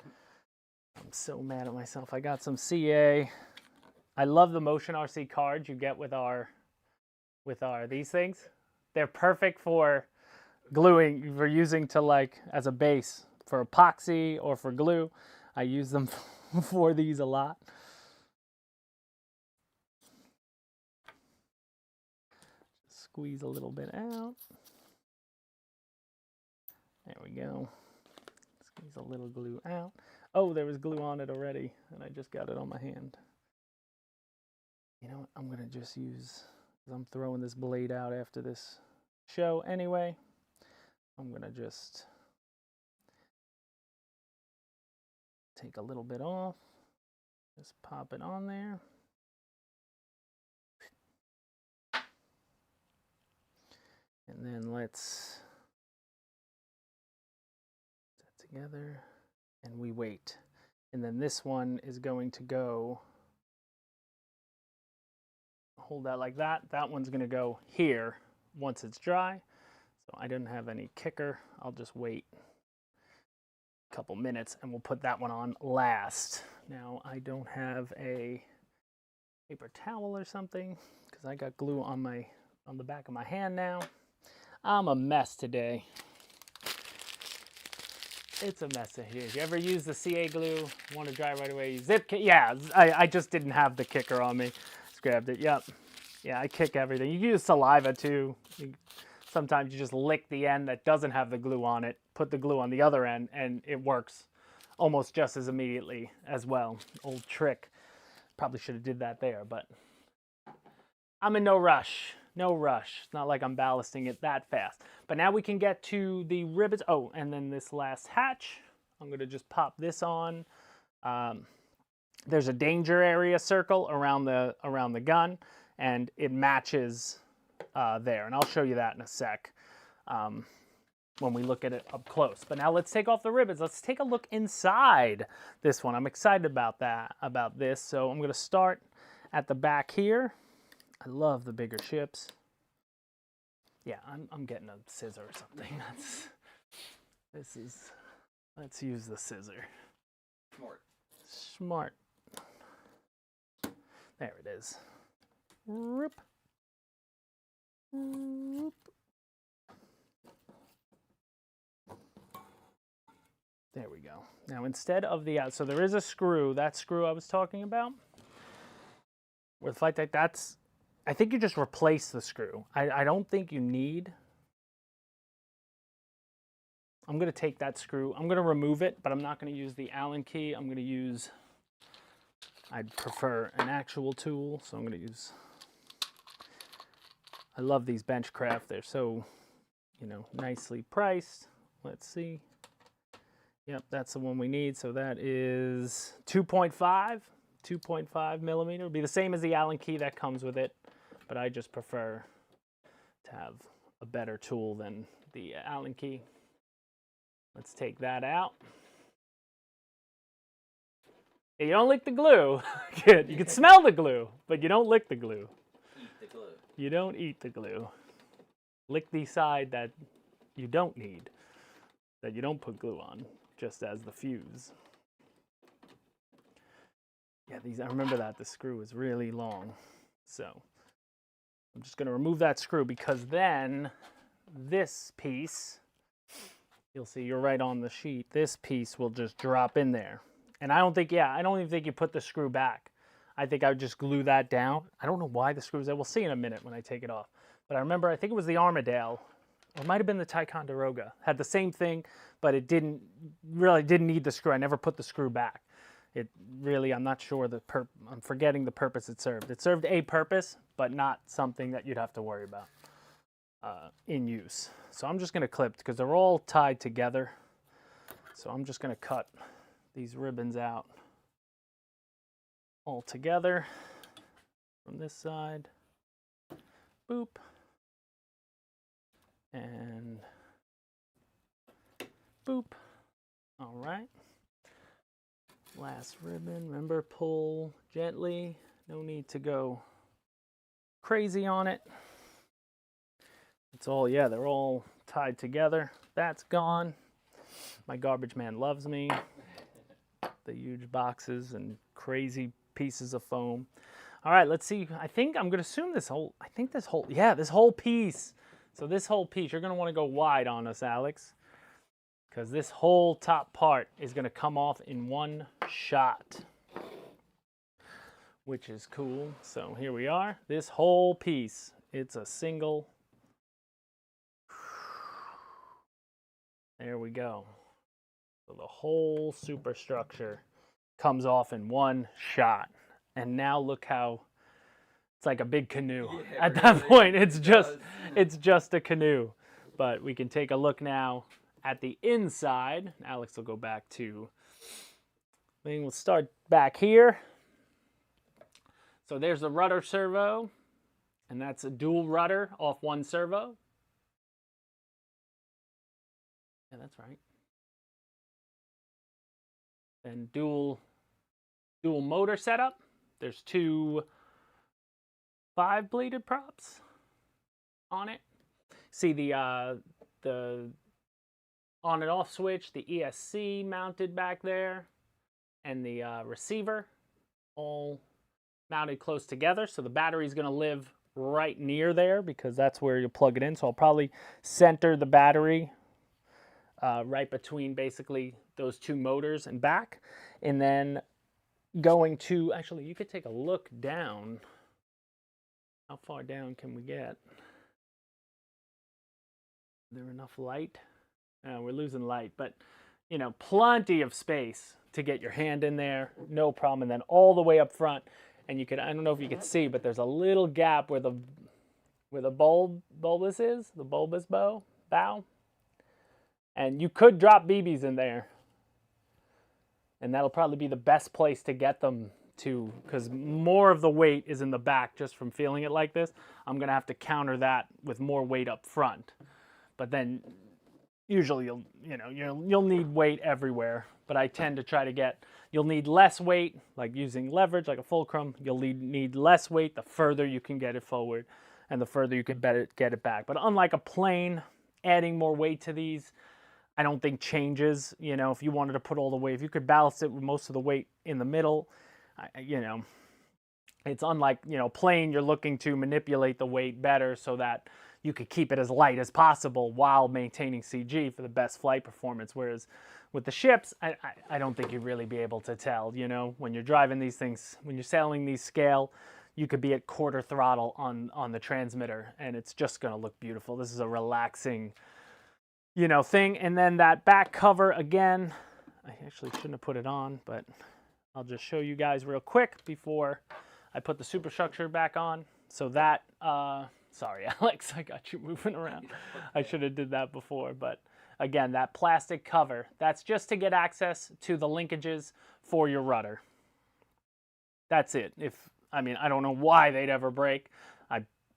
Speaker 1: I'm so mad at myself. I got some CA. I love the Motion RC cards you get with these things. They're perfect for gluing, for using to like as a base for epoxy or for glue. I use them for these a lot. Squeeze a little bit out. There we go. Squeeze a little glue out. Oh, there was glue on it already, and I just got it on my hand. You know what, I'm gonna just use, because I'm throwing this blade out after this show anyway, I'm gonna just take a little bit off, just pop it on there. And then let's put that together, and we wait. And then this one is going to go, hold that like that. That one's gonna go here once it's dry. So I didn't have any kicker. I'll just wait a couple minutes and we'll put that one on last. Now I don't have a paper towel or something because I got glue on the back of my hand now. I'm a mess today. It's a mess in here. If you ever use the CA glue, want to dry right away, zip kick. Yeah, I just didn't have the kicker on me. Just grabbed it. Yep. Yeah, I kick everything. You can use saliva too. Sometimes you just lick the end that doesn't have the glue on it, put the glue on the other end, and it works almost just as immediately as well. Old trick. Probably should have did that there, but I'm in no rush. No rush. It's not like I'm ballasting it that fast. But now we can get to the rivets. Oh, and then this last hatch. I'm going to just pop this on. There's a danger area circle around the gun, and it matches there. And I'll show you that in a sec when we look at it up close. But now let's take off the rivets. Let's take a look inside this one. I'm excited about this. So I'm going to start at the back here. I love the bigger ships. Yeah, I'm getting a scissor or something. Let's use the scissor. Smart. There it is. Rip. Rip. There we go. Now instead of the so there is a screw. That screw I was talking about. With Flight Deck, I think you just replace the screw. I don't think you need. I'm going to take that screw. I'm going to remove it, but I'm not going to use the Allen key. I'm going to use, I'd prefer an actual tool, so I'm going to use, I love these Bancroft. They're so, nicely priced. Let's see. Yep, that's the one we need. So that is 2.5 millimeter. It'll be the same as the Allen key that comes with it, but I just prefer to have a better tool than the Allen key. Let's take that out. Yeah, you don't lick the glue. You can smell the glue, but you don't lick the glue.
Speaker 2: Eat the glue.
Speaker 1: You don't eat the glue. Lick the side that you don't need, that you don't put glue on, just as the fuse. Yeah, I remember that the screw is really long. So I'm just going to remove that screw because then this piece, you'll see you're right on the sheet, this piece will just drop in there. And I don't even think you put the screw back. I think I would just glue that down. I don't know why the screw's there. We'll see in a minute when I take it off. But I remember, I think it was the Armadale, or it might have been the Ticonderoga. Had the same thing, but it didn't need the screw. I never put the screw back. It really, I'm not sure I'm forgetting the purpose it served. It served a purpose, but not something that you'd have to worry about in use. So I'm just going to clip, because they're all tied together. So I'm just going to cut these ribbons out all together from this side. Boop. And boop. All right. Last ribbon. Remember, pull gently. No need to go crazy on it. It's all, yeah, they're all tied together. That's gone. My garbage man loves me. The huge boxes and crazy pieces of foam. All right, let's see. I think I'm going to assume this whole piece. So this whole piece, you're going to want to go wide on us, Alex, because this whole top part is going to come off in one shot, which is cool. So here we are. This whole piece, it's a single. There we go. So the whole superstructure comes off in one shot. And now look how it's like a big canoe. Yeah, at that point, it's just a canoe. But we can take a look now at the inside. Alex will go back to, we'll start back here. So there's the rudder servo, and that's a dual rudder off one servo. Yeah, that's right. And dual motor setup. There's two 5-bladed props on it. See the on and off switch, the ESC mounted back there, and the receiver all mounted close together. So the battery's going to live right near there, because that's where you plug it in. So I'll probably center the battery right between basically those two motors and back. And then going to, actually, you could take a look down. How far down can we get? Is there enough light? We're losing light, but you know, plenty of space to get your hand in there, no problem. And then all the way up front, and you could, I don't know if you can see, but there's a little gap where the bulbous is, the bulbous bow. And you could drop BBs in there. And that'll probably be the best place to get them to, because more of the weight is in the back just from feeling it like this. I'm going to have to counter that with more weight up front. But then usually you'll need weight everywhere. But I tend to try to get, you'll need less weight, like using leverage, like a fulcrum. You'll need less weight the further you can get it forward and the further you can get it back. But unlike a plane, adding more weight to these, I don't think changes. You know, if you wanted to put all the weight, if you could balance it with most of the weight in the middle, you know, it's unlike, you know, plane, you're looking to manipulate the weight better so that you could keep it as light as possible while maintaining CG for the best flight performance. Whereas with the ships, I don't think you'd really be able to tell, you know, when you're driving these things, when you're sailing these scale, you could be at quarter throttle on the transmitter and it's just going to look beautiful. This is a relaxing, you know, thing. And then that back cover, again, I actually shouldn't have put it on, but I'll just show you guys real quick before I put the superstructure back on. So that, sorry, Alex, I got you moving around. I should have did that before, but again, that plastic cover, that's just to get access to the linkages for your rudder. That's it. I mean, I don't know why they'd ever break.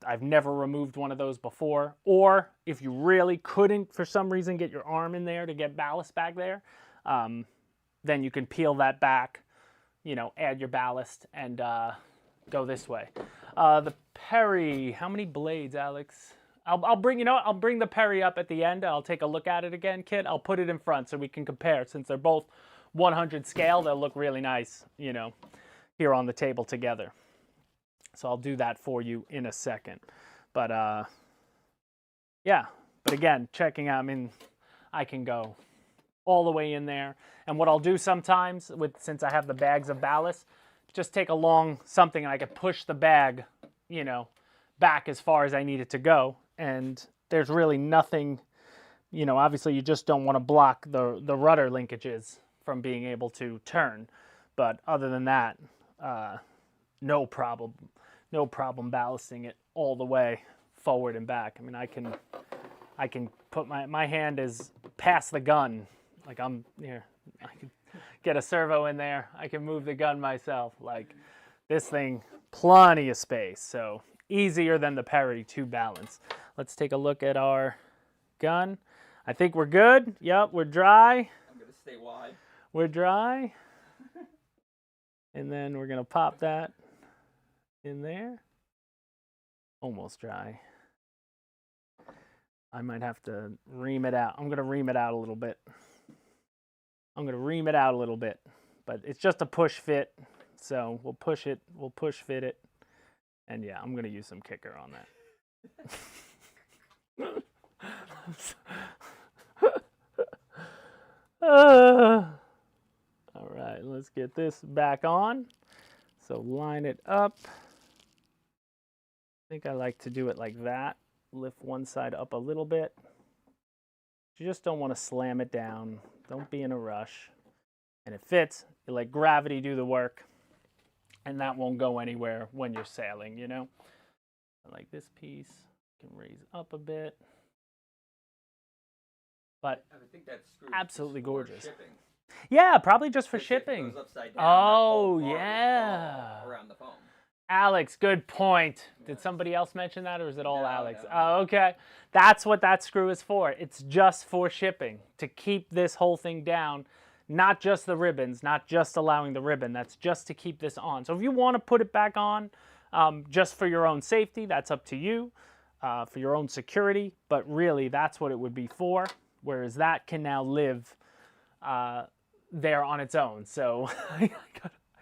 Speaker 1: I've never removed one of those before. Or if you really couldn't, for some reason, get your arm in there to get ballast back there, then you can peel that back, you know, add your ballast and go this way. The Perry, how many blades, Alex? I'll bring, you know what, I'll bring the Perry up at the end. I'll take a look at it again, Kit. I'll put it in front so we can compare. Since they're both 100 scale, they'll look really nice, you know, here on the table together. So I'll do that for you in a second. But yeah, but again, checking out, I mean, I can go all the way in there. And what I'll do sometimes, since I have the bags of ballast, just take a long something and I can push the bag, you know, back as far as I need it to go. And there's really nothing, you know, obviously you just don't want to block the rudder linkages from being able to turn. But other than that, no problem ballasting it all the way forward and back. I mean, I can put my hand is past the gun. Like I'm here, I can get a servo in there. I can move the gun myself. Like this thing, plenty of space. So easier than the Perry to balance. Let's take a look at our gun. I think we're good. Yep, we're dry.
Speaker 2: I'm gonna stay wide.
Speaker 1: We're dry. And then we're gonna pop that in there. Almost dry. I might have to ream it out. I'm gonna ream it out a little bit. But it's just a push fit. So we'll push fit it. And yeah, I'm gonna use some kicker on that. All right, let's get this back on. So line it up. I think I like to do it like that. Lift one side up a little bit. You just don't want to slam it down. Don't be in a rush. And it fits. You let gravity do the work. And that won't go anywhere when you're sailing, you know? I like this piece. Can raise up a bit. But
Speaker 2: I think that screw
Speaker 1: absolutely
Speaker 2: is for
Speaker 1: gorgeous.
Speaker 2: shipping.
Speaker 1: Yeah, probably just for
Speaker 2: Because
Speaker 1: shipping.
Speaker 2: It goes upside down,
Speaker 1: Oh,
Speaker 2: that whole part
Speaker 1: yeah.
Speaker 2: will fall around the foam.
Speaker 1: Alex, good point. Did
Speaker 2: Yeah.
Speaker 1: somebody else mention that, or is it all
Speaker 2: No,
Speaker 1: Alex?
Speaker 2: no.
Speaker 1: Oh, okay. That's what that screw is for. It's just for shipping, to keep this whole thing down, not just the ribbons, not just allowing the ribbon. That's just to keep this on. So if you want to put it back on just for your own safety, that's up to you, for your own security. But really, that's what it would be for, whereas that can now live there on its own. So I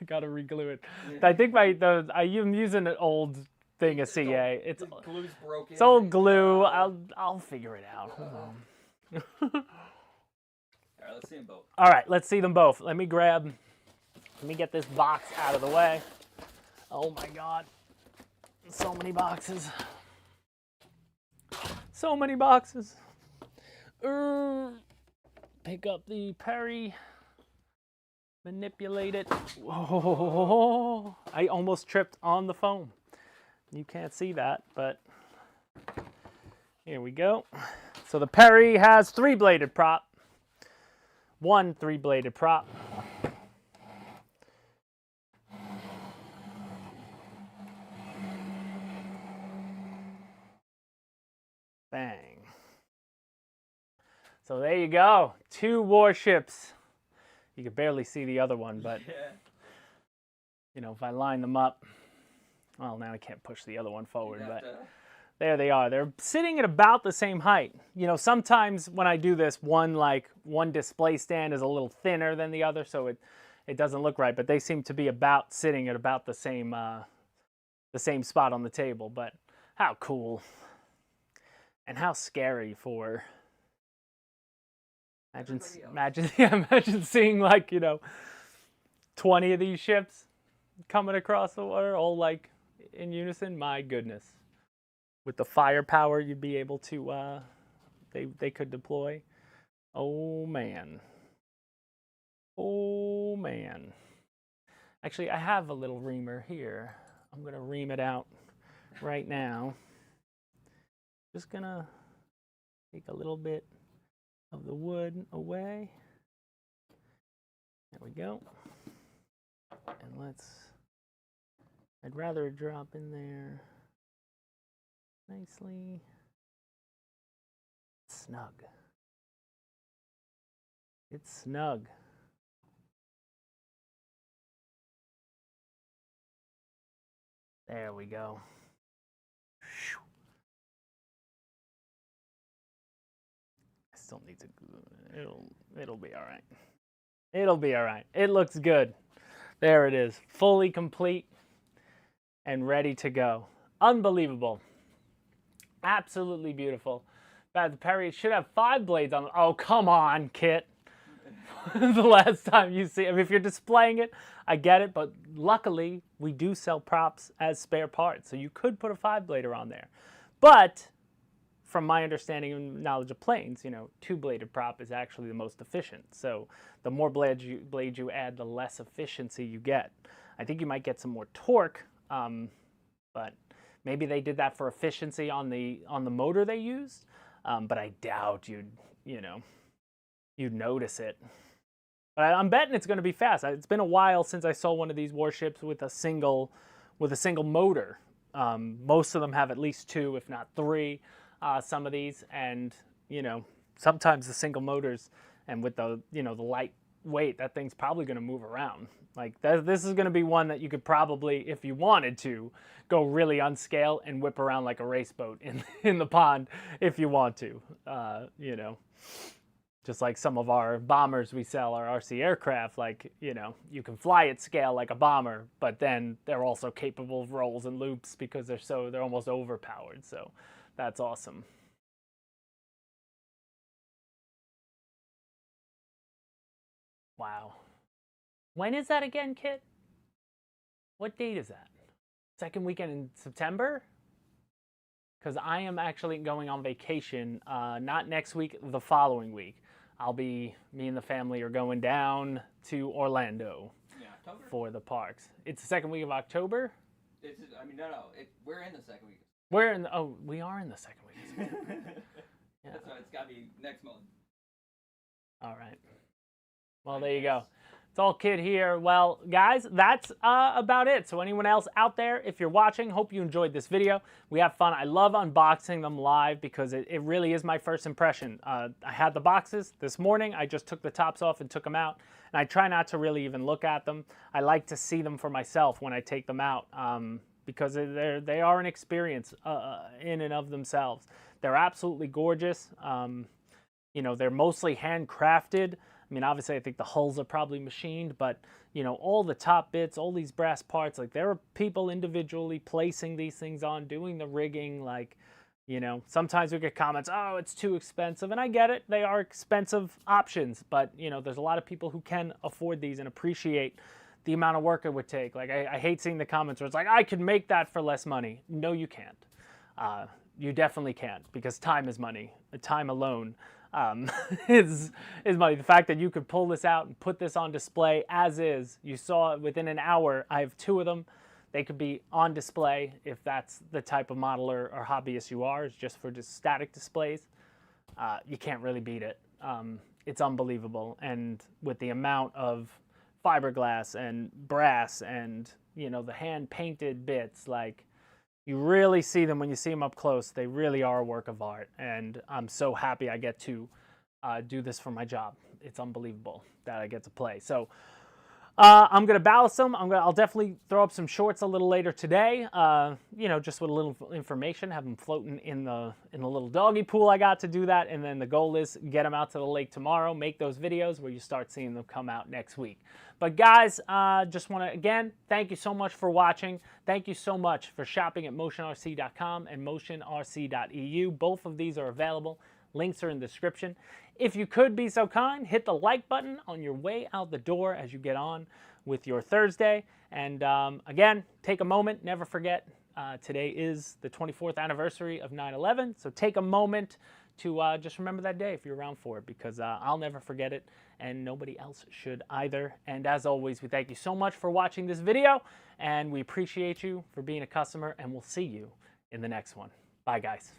Speaker 1: gotta reglue it.
Speaker 2: Yeah.
Speaker 1: I think I'm using an old thing of CA. It's
Speaker 2: The glue's broken.
Speaker 1: it's old glue. I'll figure it out. Hold on.
Speaker 2: All right, let's see them both.
Speaker 1: All right, let's see them both. Let me get this box out of the way. Oh my God, so many boxes. So many boxes. Pick up the Perry. Manipulate it. Whoa, I almost tripped on the foam. You can't see that, but here we go. So the Perry has 3-bladed prop. 1 3-bladed prop. Bang. So there you go. 2 warships. You can barely see the other one, but
Speaker 2: Yeah.
Speaker 1: you know, if I line them up, well, now I can't push the other one forward,
Speaker 2: You'd
Speaker 1: but
Speaker 2: have to-
Speaker 1: there they are. They're sitting at about the same height. You know, sometimes when I do this, one display stand is a little thinner than the other, so it doesn't look right, but they seem to be sitting at about the same spot on the table. But how cool. And how scary for imagine seeing, like, you know, 20 of these ships coming across the water all like in unison. My goodness. With the firepower you'd be able to they could deploy. Oh man. Oh man. Actually, I have a little reamer here. I'm gonna ream it out right now. Just gonna take a little bit of the wood away. There we go. And I'd rather it drop in there nicely. Snug. It's snug. There we go. I still need to glue. It'll be all right. It'll be all right. It looks good. There it is, fully complete and ready to go. Unbelievable. Absolutely beautiful. The Perry should have 5 blades on. Oh, come on, Kit. the last time you see. I mean, if you're displaying it, I get it, but luckily we do sell props as spare parts, so you could put a 5-blader on there. But from my understanding and knowledge of planes, you know, 2-bladed prop is actually the most efficient. So the more blades you add, the less efficiency you get. I think you might get some more torque, but maybe they did that for efficiency on the motor they used. But I doubt you'd notice it. But I'm betting it's going to be fast. It's been a while since I saw one of these warships with a single motor. Most of them have at least 2, if not 3. Some of these, and you know, sometimes the single motors, and with the the light weight, that thing's probably going to move around. Like this is going to be one that you could probably, if you wanted to, go really unscale and whip around like a race boat in the pond if you want to. Just like some of our bombers we sell, our RC aircraft, like, you can fly at scale like a bomber, but then they're also capable of rolls and loops because they're almost overpowered. So that's awesome. Wow. When is that again, Kit? What date is that? Second weekend in September? Because I am actually going on vacation, not next week, the following week. Me and the family are going down to Orlando for the parks. It's the second week of October?
Speaker 2: No. We're in the second week.
Speaker 1: We are in the second week of September.
Speaker 2: Yeah. That's why it's got to be next month.
Speaker 1: All right. Well, there you go. It's all Kid here. Well, guys, that's about it. So anyone else out there, if you're watching, hope you enjoyed this video. We have fun. I love unboxing them live because it really is my first impression. I had the boxes this morning. I just took the tops off and took them out. And I try not to really even look at them. I like to see them for myself when I take them out because they are an experience in and of themselves. They're absolutely gorgeous. They're mostly handcrafted. I mean, obviously, I think the hulls are probably machined, but, all the top bits, all these brass parts, like, there are people individually placing these things on, doing the rigging, like, sometimes we get comments, oh, it's too expensive, and I get it. They are expensive options, but, there's a lot of people who can afford these and appreciate the amount of work it would take. Like, I hate seeing the comments where it's like, I could make that for less money. No, you can't. You definitely can't, because time is money. Time alone is money. The fact that you could pull this out and put this on display as is, you saw it within an hour. I have 2 of them. They could be on display if that's the type of modeler or hobbyist you are. It's just for just static displays. You can't really beat it. It's unbelievable. And with the amount of fiberglass and brass and, the hand-painted bits, like, you really see them when you see them up close. They really are a work of art, and I'm so happy I get to do this for my job. It's unbelievable that I get to play. So I'm going to ballast them. I'll definitely throw up some shorts a little later today, just with a little information, have them floating in the little doggy pool I got to do that, and then the goal is get them out to the lake tomorrow, make those videos where you start seeing them come out next week. But guys, just want to, again, thank you so much for watching. Thank you so much for shopping at motionrc.com and motionrc.eu. Both of these are available. Links are in the description. If you could be so kind, hit the like button on your way out the door as you get on with your Thursday. And again, take a moment, never forget, today is the 24th anniversary of 9/11. So take a moment to just remember that day if you're around for it, because I'll never forget it, and nobody else should either. And as always, we thank you so much for watching this video, and we appreciate you for being a customer, and we'll see you in the next one. Bye, guys.